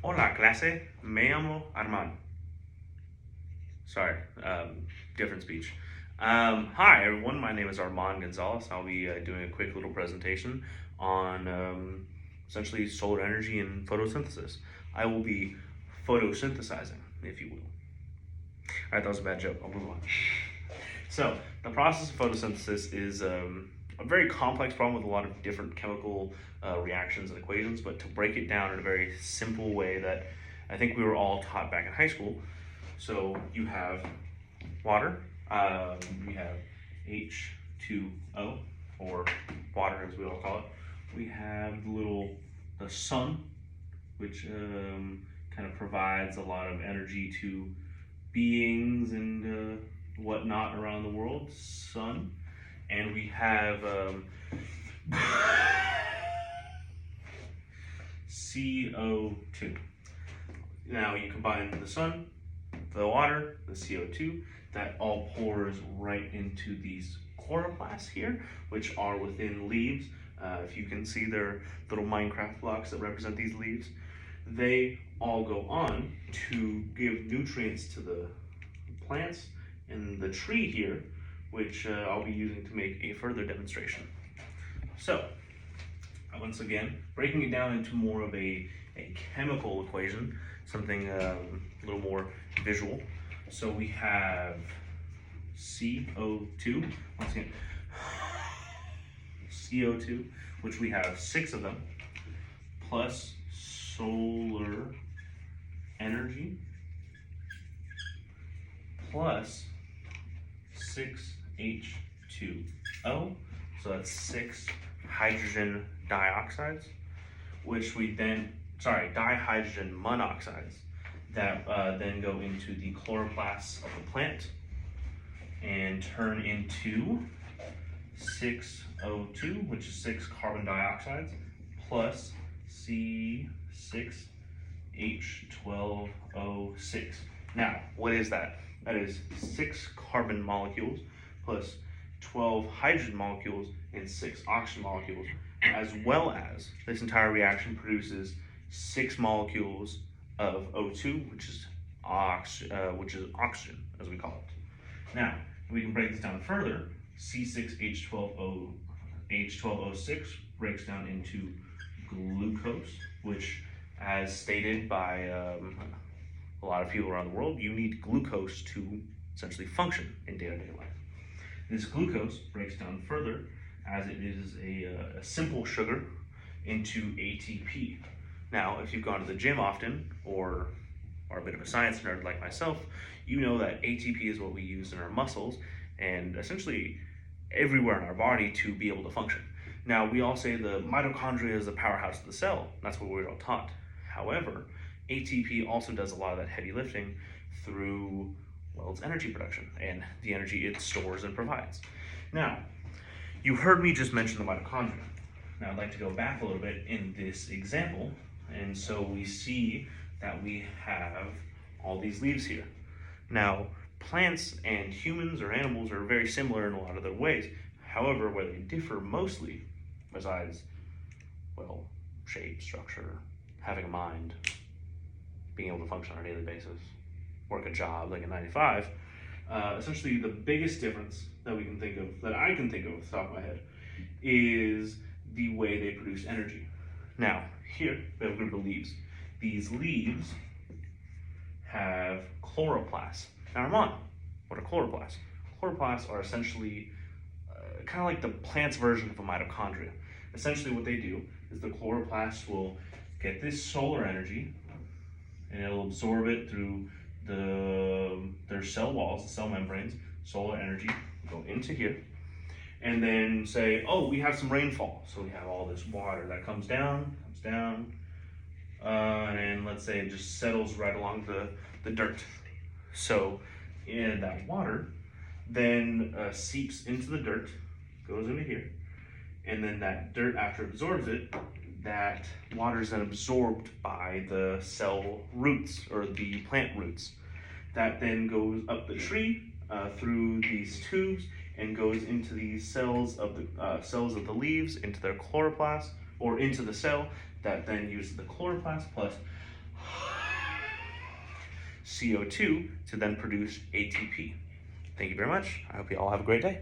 Hola clase, me llamo Armand. Sorry, different speech. Hi everyone, my name is Armand Gonzalez. I'll be doing a quick little presentation on essentially solar energy and photosynthesis. I will be photosynthesizing, if you will. Alright, that was a bad joke, I'll move on. So, the process of photosynthesis is a very complex problem with a lot of different chemical reactions and equations, but to break it down in a very simple way that I think we were all taught back in high school. So you have water, we have H2O, or water as we all call it. We have the sun, which kind of provides a lot of energy to beings and whatnot around the world, sun. And we have CO2. Now you combine the sun, the water, the CO2, that all pours right into these chloroplasts here, which are within leaves. If you can see their little Minecraft blocks that represent these leaves, they all go on to give nutrients to the plants and the tree here, which I'll be using to make a further demonstration. So, once again, breaking it down into more of a chemical equation, something a little more visual. So we have CO2, once again, CO2, which we have 6 of them, plus solar energy, plus 6H2O, so that's 6 hydrogen dioxides, which we then, dihydrogen monoxides, that then go into the chloroplasts of the plant and turn into 6O2, which is 6 carbon dioxides, plus C6H12O6. Now, what is that? That is 6 carbon molecules plus 12 hydrogen molecules and 6 oxygen molecules, as well as this entire reaction produces 6 molecules of O2, which is oxygen, as we call it. Now, we can break this down further. C6H12O6 breaks down into glucose, which, as stated by a lot of people around the world, you need glucose to essentially function in day-to-day life. This glucose breaks down further, as it is a simple sugar, into ATP. Now, if you've gone to the gym often, or are a bit of a science nerd like myself, you know that ATP is what we use in our muscles and essentially everywhere in our body to be able to function. Now, we all say the mitochondria is the powerhouse of the cell. That's what we're all taught. However, ATP also does a lot of that heavy lifting through, well, its energy production and the energy it stores and provides. Now, you heard me just mention the mitochondria. Now, I'd like to go back a little bit in this example, and so we see that we have all these leaves here. Now, plants and humans or animals are very similar in a lot of their ways. However, where they differ mostly, besides, well, shape, structure, having a mind, being able to function on a daily basis, work a job like a 9 to 5, essentially the biggest difference that we can think of, that I can think of off the top of my head, is the way they produce energy. Now, here we have a group of leaves. These leaves have chloroplasts. Now, Armand, what are chloroplasts? Chloroplasts are essentially kind of like the plant's version of a mitochondria. Essentially what they do is the chloroplasts will get this solar energy and it'll absorb it through their cell walls, the cell membranes. Solar energy will go into here and then say, oh, we have some rainfall. So we have all this water that comes down, and let's say it just settles right along the dirt. So that water then seeps into the dirt, goes into here, and then that dirt, after it absorbs it, that water is then absorbed by the cell roots, or the plant roots. That then goes up the tree through these tubes and goes into these cells of the leaves, into their chloroplast, or into the cell that then uses the chloroplast plus CO2 to then produce ATP. Thank you very much. I hope you all have a great day.